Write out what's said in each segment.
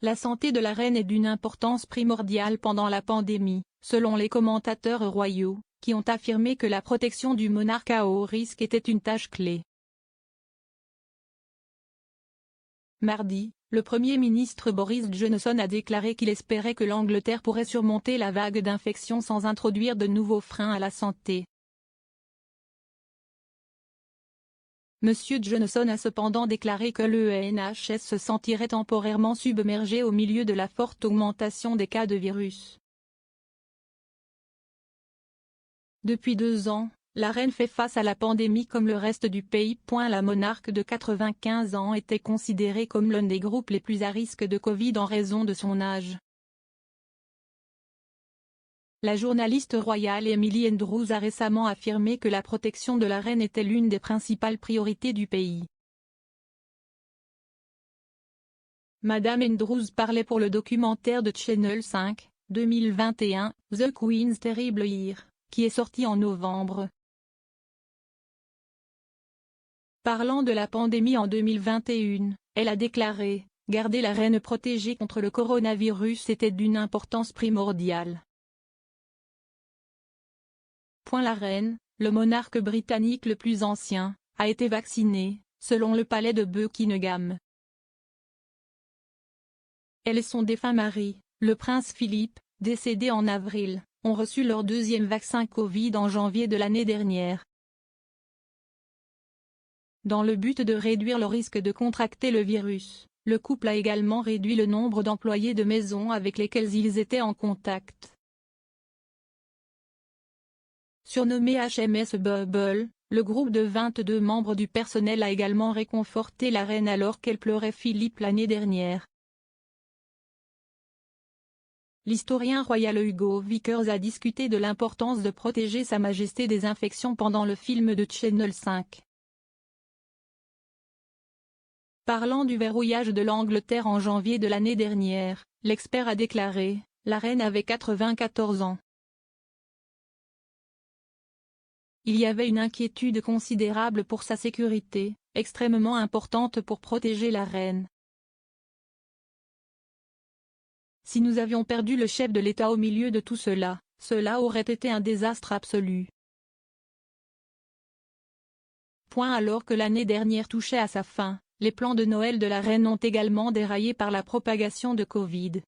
La santé de la reine est d'une importance primordiale pendant la pandémie, selon les commentateurs royaux, qui ont affirmé que la protection du monarque à haut risque était une tâche clé. Mardi, le Premier ministre Boris Johnson a déclaré qu'il espérait que l'Angleterre pourrait surmonter la vague d'infections sans introduire de nouveaux freins à la santé. Monsieur Johnson a cependant déclaré que le NHS se sentirait temporairement submergé au milieu de la forte augmentation des cas de virus. Depuis 2 ans, la reine fait face à la pandémie comme le reste du pays. La monarque de 95 ans était considérée comme l'un des groupes les plus à risque de Covid en raison de son âge. La journaliste royale Emily Andrews a récemment affirmé que la protection de la reine était l'une des principales priorités du pays. Madame Andrews parlait pour le documentaire de Channel 5, 2021, The Queen's Terrible Year, qui est sorti en novembre. Parlant de la pandémie en 2021, elle a déclaré « Garder la reine protégée contre le coronavirus était d'une importance primordiale. » La reine, le monarque britannique le plus ancien, a été vacciné, selon le palais de Buckingham. Elle et son défunt mari, le prince Philippe, décédé en avril, ont reçu leur 2e vaccin Covid en janvier de l'année dernière. Dans le but de réduire le risque de contracter le virus, le couple a également réduit le nombre d'employés de maison avec lesquels ils étaient en contact. Surnommé HMS Bubble, le groupe de 22 membres du personnel a également réconforté la reine alors qu'elle pleurait Philippe l'année dernière. L'historien royal Hugo Vickers a discuté de l'importance de protéger Sa Majesté des infections pendant le film de Channel 5. Parlant du verrouillage de l'Angleterre en janvier de l'année dernière, l'expert a déclaré « La reine avait 94 ans. Il y avait une inquiétude considérable pour sa sécurité, extrêmement importante pour protéger la reine. Si nous avions perdu le chef de l'État au milieu de tout cela, cela aurait été un désastre absolu. » Alors que l'année dernière touchait à sa fin, les plans de Noël de la reine ont également déraillé par la propagation de Covid.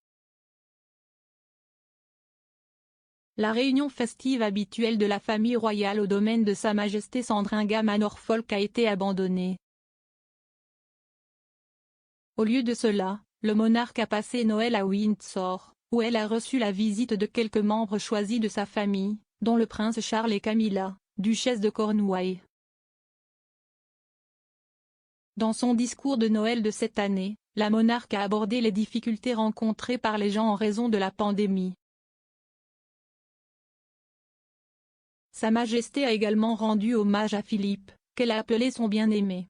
La réunion festive habituelle de la famille royale au domaine de Sa Majesté Sandringham à Norfolk a été abandonnée. Au lieu de cela, le monarque a passé Noël à Windsor, où elle a reçu la visite de quelques membres choisis de sa famille, dont le prince Charles et Camilla, duchesse de Cornouailles. Dans son discours de Noël de cette année, la monarque a abordé les difficultés rencontrées par les gens en raison de la pandémie. Sa Majesté a également rendu hommage à Philippe, qu'elle a appelé son bien-aimé.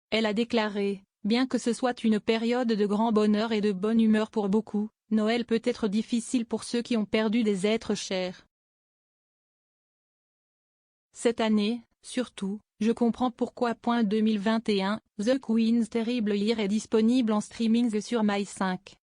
Elle a déclaré « Bien que ce soit une période de grand bonheur et de bonne humeur pour beaucoup, Noël peut être difficile pour ceux qui ont perdu des êtres chers. Cette année, surtout, je comprends pourquoi. 2021, The Queen's Terrible Year est disponible en streaming sur My5.